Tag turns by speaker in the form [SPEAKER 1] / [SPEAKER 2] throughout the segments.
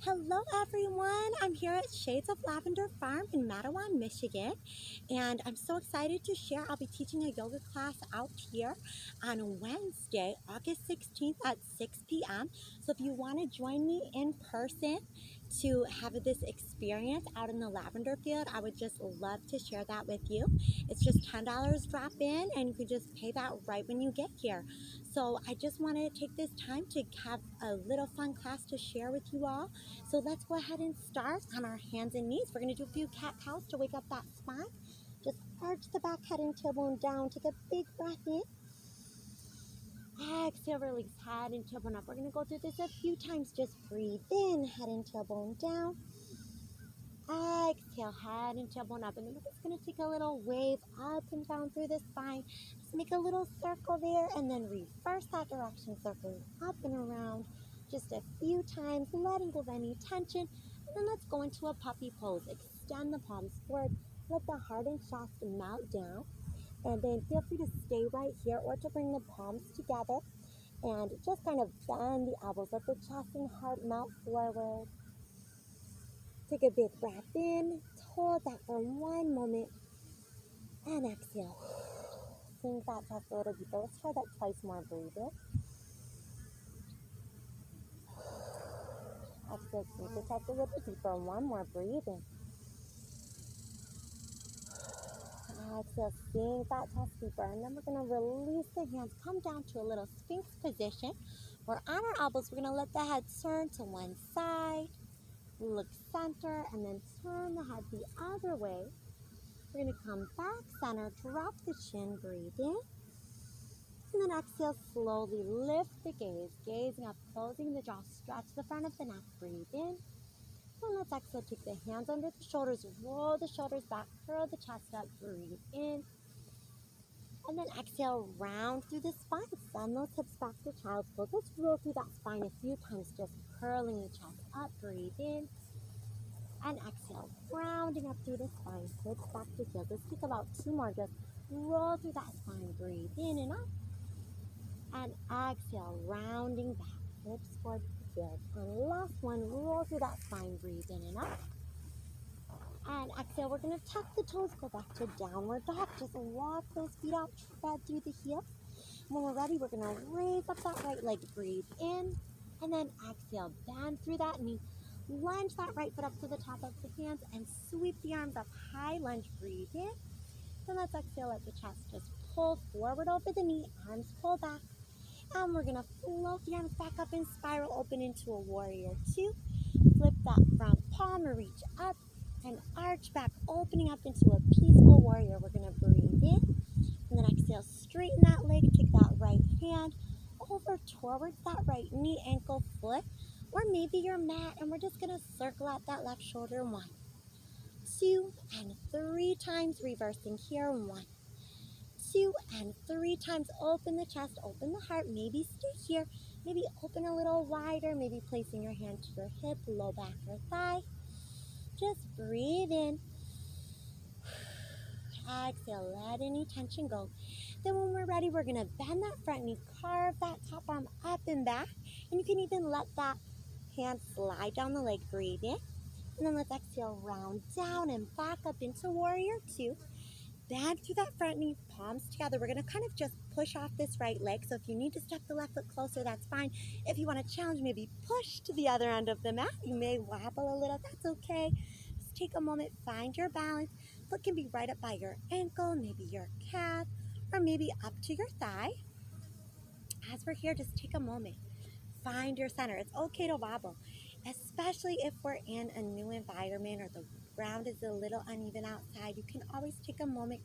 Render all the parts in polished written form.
[SPEAKER 1] Hello everyone, I'm here at Shades of Lavender Farm in Mattawan, Michigan, and I'm so excited to share. I'll be teaching a yoga class out here on Wednesday, August 16th at 6 p.m. So if you want to join me in person to have this experience out in the lavender field, I would just love to share that with you. It's just $10 drop in, and you can just pay that right when you get here. So I just wanted to take this time to have a little fun class to share with you all. So let's go ahead and start on our hands and knees. We're going to do a few cat-cows to wake up that spine. Just arch the back, head and tailbone down. Take a big breath in. Exhale, release, head and tailbone up. We're going to go through this a few times. Just breathe in, head and tailbone down. Exhale, head and tailbone up. And then we're just going to take a little wave up and down through the spine. Just make a little circle there and then reverse that direction, circling up and around. Just a few times, letting go of any tension. And then let's go into a puppy pose. Extend the palms forward. Let the heart and chest melt down. And then feel free to stay right here or to bring the palms together. And just kind of bend the elbows. Let the chest and heart melt forward. Take a big breath in, hold that for one moment, and exhale. Sink that chest a little deeper. Let's try that twice more. Breathe in. Exhale, sink the chest a little deeper. One more. Breathe in. Exhale, sink that chest deeper. And then we're going to release the hands, come down to a little Sphinx position. We're on our elbows. We're going to let the head turn to one side, look center, and then turn the head the other way. We're going to come back center, drop the chin, breathe in. And then exhale, slowly lift the gaze, gazing up, closing the jaw, stretch the front of the neck, breathe in. And let's exhale, take the hands under the shoulders, roll the shoulders back, curl the chest up, breathe in. And then exhale, round through the spine, send those hips back to child's pose. Let's roll through that spine a few times, just curling the chest up, breathe in. And exhale, rounding up through the spine, hips back to heels. Let's take about two more, just roll through that spine, breathe in and up. And exhale, rounding back, hips forward to heels. And last one, roll through that spine, breathe in and up. And exhale, we're going to tuck the toes, go back to downward dog. Just walk those feet out, tread through the heels. When we're ready, we're going to raise up that right leg, breathe in. And then exhale, bend through that knee. Lunge that right foot up to the top of the hands and sweep the arms up high, lunge, breathe in. Then let's exhale, let the chest just pull forward over the knee, arms pull back. And we're going to float the arms back up and spiral open into a warrior two. Flip that front palm or reach up and arch back, opening up into a peaceful warrior. We're going to breathe in. And then exhale, straighten that leg, take that right hand over towards that right knee, ankle, foot, or maybe your mat. And we're just going to circle out that left shoulder. 1, 2, and 3 times, reversing here. 1, 2, and 3 times. Open the chest, open the heart. Maybe stay here. Maybe open a little wider. Maybe placing your hand to your hip, low back or thigh. Just breathe in. Exhale, let any tension go. Then when we're ready, we're going to bend that front knee, carve that top arm up and back. And you can even let that hand slide down the leg. Breathe in. And then let's exhale, round down and back up into warrior two. Bend through that front knee, palms together. We're going to kind of just push off this right leg. So if you need to step the left foot closer, that's fine. If you want to challenge, maybe push to the other end of the mat. You may wobble a little. That's okay. Just take a moment, find your balance. Foot can be right up by your ankle, maybe your calf, or maybe up to your thigh. As we're here, just take a moment. Find your center. It's okay to wobble, especially if we're in a new environment or the ground is a little uneven outside. You can always take a moment,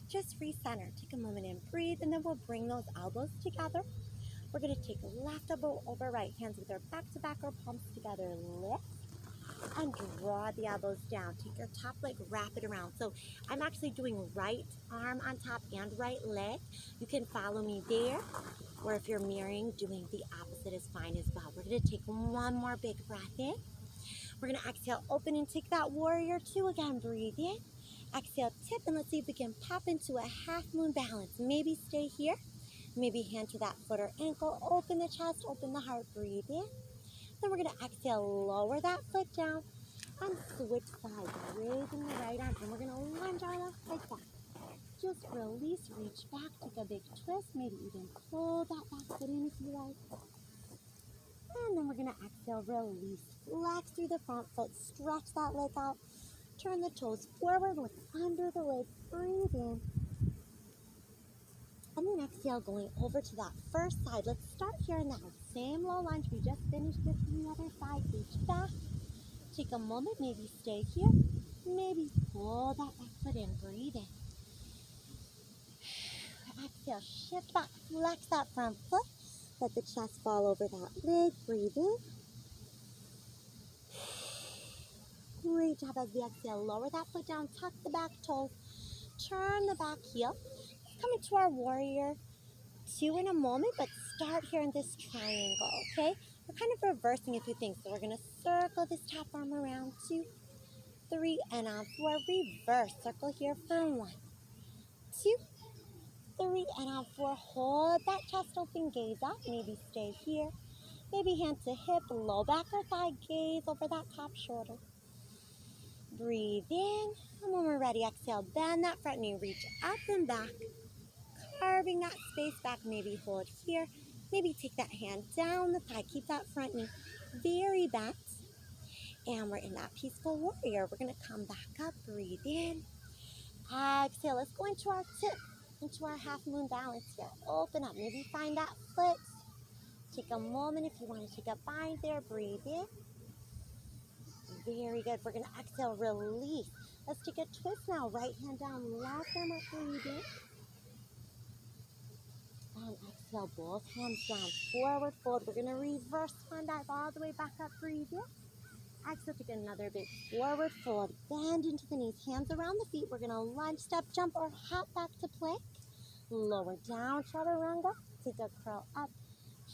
[SPEAKER 1] just recenter. Take a moment and breathe, and then we'll bring those elbows together. We're going to take left elbow over right, hands either back to back or palms together. Lift and draw the elbows down. Take your top leg, wrap it around. So I'm actually doing right arm on top and right leg. You can follow me there. Or if you're mirroring, doing the opposite is fine as well. We're going to take one more big breath in. We're going to exhale, open and take that warrior two again. Breathe in. Exhale, tip, and let's see if we can pop into a half moon balance. Maybe stay here. Maybe hand to that foot or ankle. Open the chest, open the heart. Breathe in. Then we're going to exhale, lower that foot down and switch sides, raising the right arm, and we're going to lunge our left leg back. Just release, reach back, take a big twist, maybe even pull that back foot in if you like. And then we're going to exhale, release, flex through the front foot, stretch that leg out, turn the toes forward, look under the legs, breathe in. And then exhale, going over to that first side. Let's start here in that same low lunge we just finished with the other side. Reach back, take a moment, maybe stay here, maybe pull that back foot in, breathe in. Exhale, shift back, flex that front foot, let the chest fall over that leg, breathe in. Great job. As we exhale, lower that foot down, tuck the back toes, turn the back heel. Come into our warrior two in a moment, but start here in this triangle, okay? We're kind of reversing a few things. So we're going to circle this top arm around, 2, 3, and on 4, reverse. Circle here for 1, 2, 3, and on 4. Hold that chest open, gaze up, maybe stay here. Maybe hand to hip, low back or thigh, gaze over that top shoulder. Breathe in, and when we're ready, exhale, bend that front knee, reach up and back, carving that space back, maybe hold here, maybe take that hand down the thigh, keep that front knee very bent, and we're in that peaceful warrior. We're going to come back up, breathe in, exhale, let's go into our tip, into our half moon balance here, open up, maybe find that foot, take a moment if you want to take a bind there, breathe in. Very good. We're going to exhale, release. Let's take a twist now. Right hand down, left arm up, breathe in. And exhale, both hands down, forward fold. We're going to reverse swan dive all the way back up, breathe in. Exhale, take another big forward fold. Bend into the knees, hands around the feet. We're going to lunge, step, jump, or hop back to plank. Lower down, chaturanga. Take a curl up,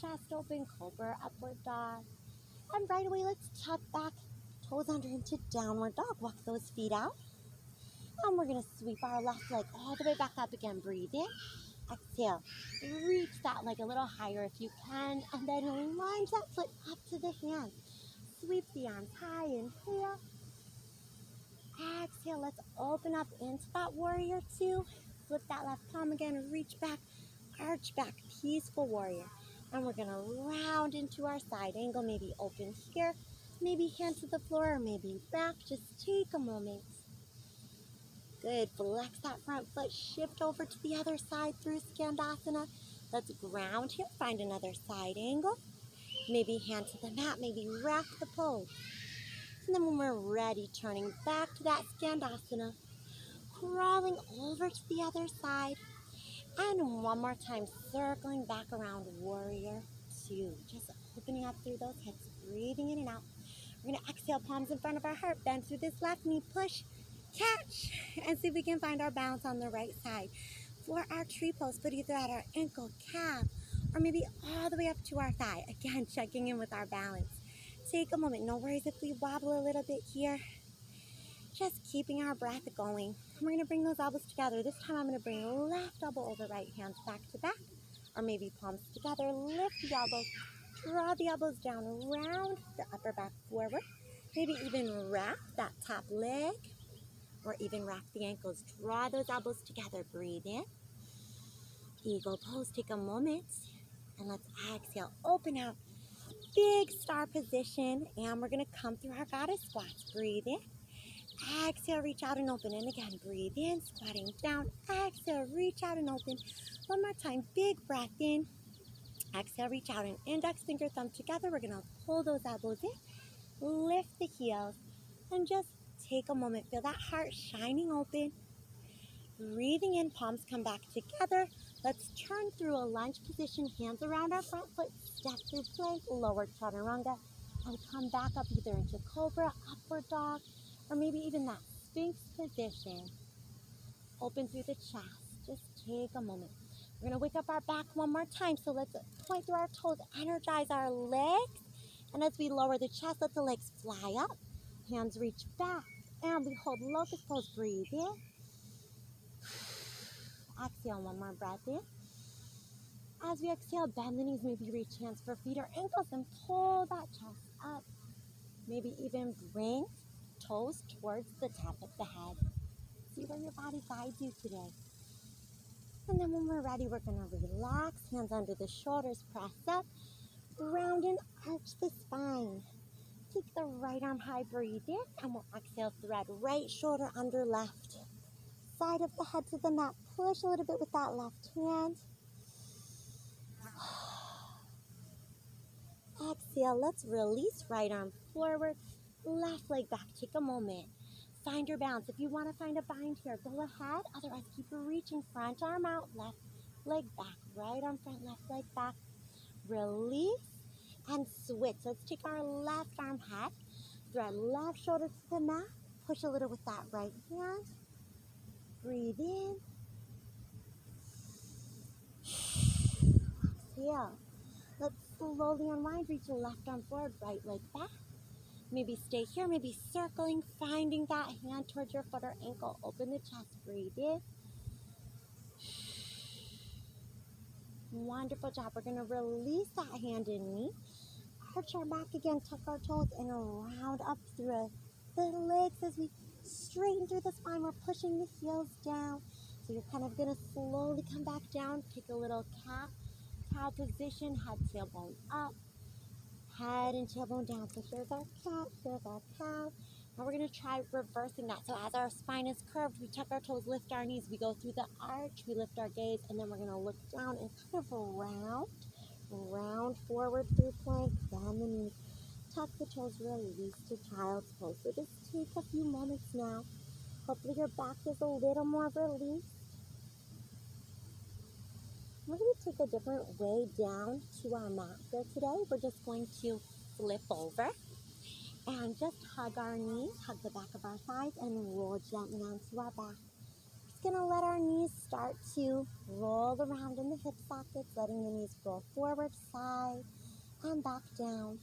[SPEAKER 1] chest open, cobra, upward dog. And right away, let's tuck back. Toes under into downward dog. Walk those feet out. And we're going to sweep our left leg all the way back up again. Breathe in. Exhale. Reach that leg a little higher if you can. And then lunge that foot up to the hand. Sweep the arms high. Inhale. Exhale. Let's open up into that warrior two. Flip that left palm again. Reach back. Arch back. Peaceful warrior. And we're going to round into our side angle. Maybe open here. Maybe hand to the floor or maybe back. Just take a moment. Good. Flex that front foot. Shift over to the other side through Skandasana. Let's ground here. Find another side angle. Maybe hand to the mat. Maybe wrap the pose. And then when we're ready, turning back to that Skandasana. Crawling over to the other side. And one more time, circling back around warrior two. Just opening up through those hips. Breathing in and out. We're going to exhale, palms in front of our heart. Bend through this left knee. Push, catch, and see if we can find our balance on the right side. For our tree pose, foot either at our ankle, calf, or maybe all the way up to our thigh. Again, checking in with our balance. Take a moment. No worries if we wobble a little bit here. Just keeping our breath going. We're going to bring those elbows together. This time I'm going to bring left elbow over right, hands back to back, or maybe palms together. Lift the elbows. Draw the elbows down, round the upper back forward. Maybe even wrap that top leg, or even wrap the ankles. Draw those elbows together. Breathe in. Eagle pose. Take a moment, and let's exhale. Open out. Big star position, and we're going to come through our goddess squats. Breathe in. Exhale, reach out and open. And again, breathe in, squatting down. Exhale, reach out and open. One more time. Big breath in. Exhale, reach out and index finger, thumb together. We're going to pull those elbows in, lift the heels, and just take a moment. Feel that heart shining open. Breathing in, palms come back together. Let's turn through a lunge position, hands around our front foot, step through plank, lower chaturanga, and come back up either into cobra, upward dog, or maybe even that sphinx position. Open through the chest. Just take a moment. We're going to wake up our back one more time. So let's point through our toes, energize our legs. And as we lower the chest, let the legs fly up. Hands reach back. And we hold locust pose. Breathe in. Exhale, one more breath in. As we exhale, bend the knees, maybe reach hands for feet or ankles and pull that chest up. Maybe even bring toes towards the top of the head. See where your body guides you today. And then when we're ready, we're going to relax. Hands under the shoulders, press up. Round and arch the spine. Take the right arm high, breathe in, and we'll exhale, thread right shoulder under left. Side of the head to the mat. Push a little bit with that left hand. Exhale, let's release right arm forward, left leg back. Take a moment. Find your balance. If you want to find a bind here, go ahead. Otherwise, keep reaching. Front arm out, left leg back. Right arm front, left leg back. Release and switch. Let's take our left arm head. Thread left shoulder to the mat. Push a little with that right hand. Breathe in. Exhale. Let's slowly unwind. Reach your left arm forward, right leg back. Maybe stay here, maybe circling, finding that hand towards your foot or ankle. Open the chest, breathe in. Wonderful job. We're going to release that hand and knee. Arch our back again, tuck our toes, and round up through the legs as we straighten through the spine. We're pushing the heels down. So you're kind of going to slowly come back down. Take a little cat-cow position, head, tailbone up. Head and tailbone down. So here's our cat, here's our cow. Now we're going to try reversing that. So as our spine is curved, we tuck our toes, lift our knees. We go through the arch, we lift our gaze, and then we're going to look down and kind of round forward through plank, bend the knees. Tuck the toes, release to child's pose. So just take a few moments now. Hopefully your back is a little more released. We're going to take a different way down to our mat here today. We're just going to flip over and just hug our knees, hug the back of our thighs, and roll gently onto our back. Just going to let our knees start to roll around in the hip sockets, letting the knees roll forward, side, and back down.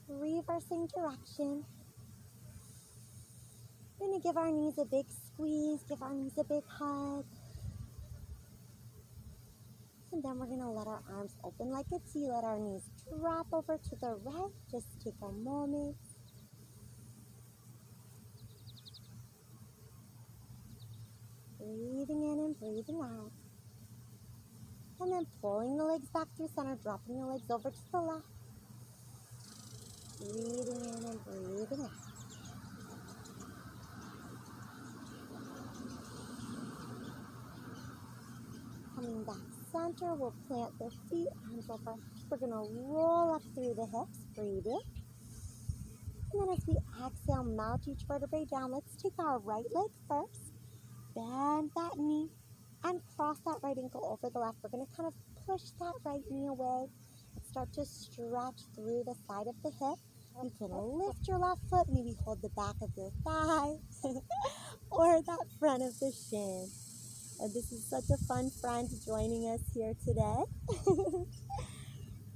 [SPEAKER 1] Reversing direction. We're going to give our knees a big squeeze, give our knees a big hug. And then we're going to let our arms open like a T. Let our knees drop over to the right. Just take a moment. Breathing in and breathing out. And then pulling the legs back through center, dropping the legs over to the left. Breathing in and breathing out. Coming back center, we'll plant the feet, arms over. We're going to roll up through the hips, breathe in. And then as we exhale, melt each vertebrae down. Let's take our right leg first. Bend that knee and cross that right ankle over the left. We're going to kind of push that right knee away and start to stretch through the side of the hip. You can lift your left foot, maybe hold the back of your thigh or that front of the shin. And this is such a fun friend joining us here today.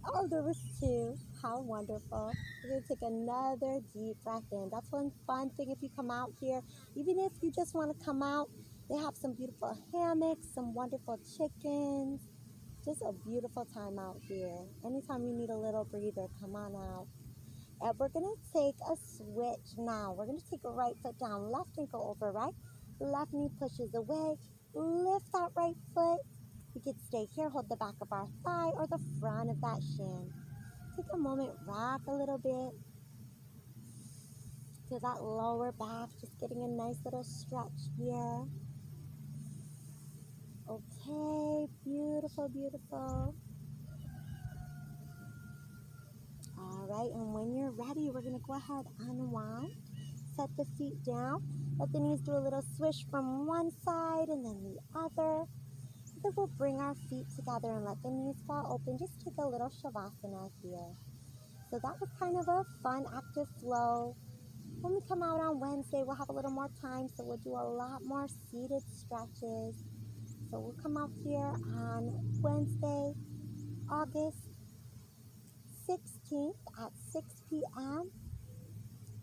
[SPEAKER 1] Oh, there was two. How wonderful. We're going to take another deep breath in. That's one fun thing if you come out here. Even if you just want to come out, they have some beautiful hammocks, some wonderful chickens. Just a beautiful time out here. Anytime you need a little breather, come on out. And we're going to take a switch now. We're going to take a right foot down, left ankle over right. Left knee pushes away. Lift that right foot. We could stay here, hold the back of our thigh or the front of that shin. Take a moment, rock a little bit. Feel that lower back, just getting a nice little stretch here. Okay, beautiful, beautiful. All right, and when you're ready, we're going to go ahead and unwind. Set the feet down. Let the knees do a little swish from one side and then the other. Then we'll bring our feet together and let the knees fall open. Just take a little shavasana here. So that was kind of a fun, active flow. When we come out on Wednesday, we'll have a little more time, so we'll do a lot more seated stretches. So we'll come out here on Wednesday, August 16th at 6 p.m.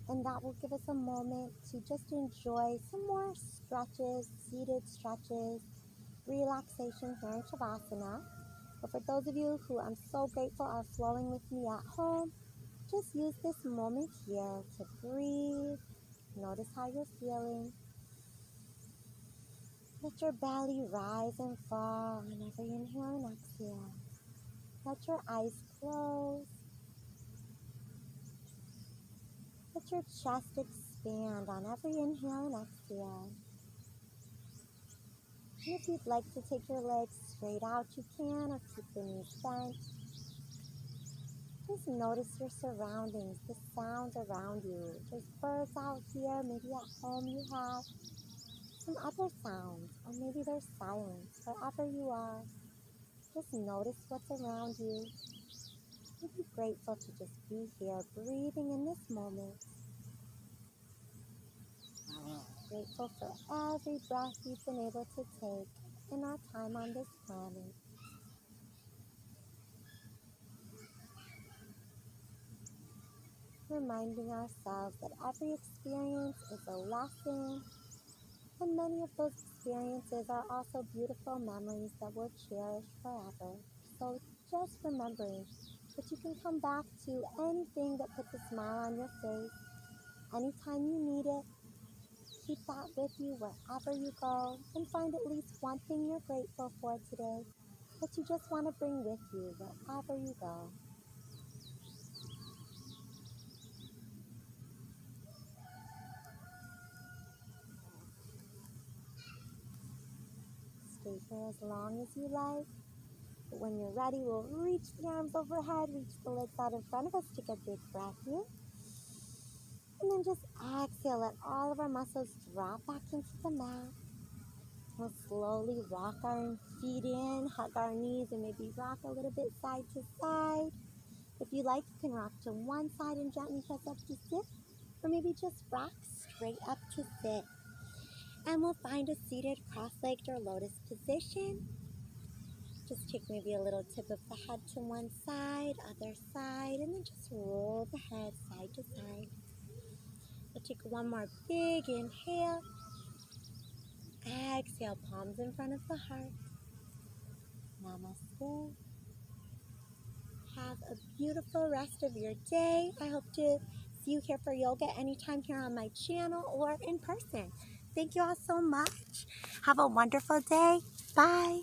[SPEAKER 1] And that will give us a moment to just enjoy some more stretches, seated stretches, relaxation here in Shavasana. But for those of you who I'm so grateful are flowing with me at home, Just use this moment here to breathe. Notice how you're feeling. Let your belly rise and fall on every inhale and exhale. Let your eyes close. Let your chest expand on every inhale and exhale. And if you'd like to take your legs straight out, you can, or keep the knees bent. Just notice your surroundings, the sounds around you. There's birds out here, maybe at home you have some other sounds, or maybe there's silence. Wherever you are, just notice what's around you. And be grateful to just be here, breathing in this moment. Grateful for every breath you've been able to take in our time on this planet. Reminding ourselves that every experience is a lesson, and many of those experiences are also beautiful memories that we'll cherish forever. So just remembering that you can come back to anything that puts a smile on your face anytime you need it. Keep that with you wherever you go, and find at least one thing you're grateful for today that you just want to bring with you wherever you go. Stay here as long as you like, but when you're ready, we'll reach the arms overhead, reach the legs out in front of us, take a big breath in, and then just exhale, let all of our muscles drop back into the mat. We'll slowly rock our feet in, hug our knees, and maybe rock a little bit side to side. If you like, you can rock to one side and gently press up to sit, or maybe just rock straight up to sit. And we'll find a seated cross-legged or lotus position. Just take maybe a little tip of the head to one side, other side, and then just roll the head side to side. We'll take one more big inhale. Exhale, palms in front of the heart. Namaste. Have a beautiful rest of your day. I hope to see you here for yoga anytime here on my channel or in person. Thank you all so much. Have a wonderful day. Bye.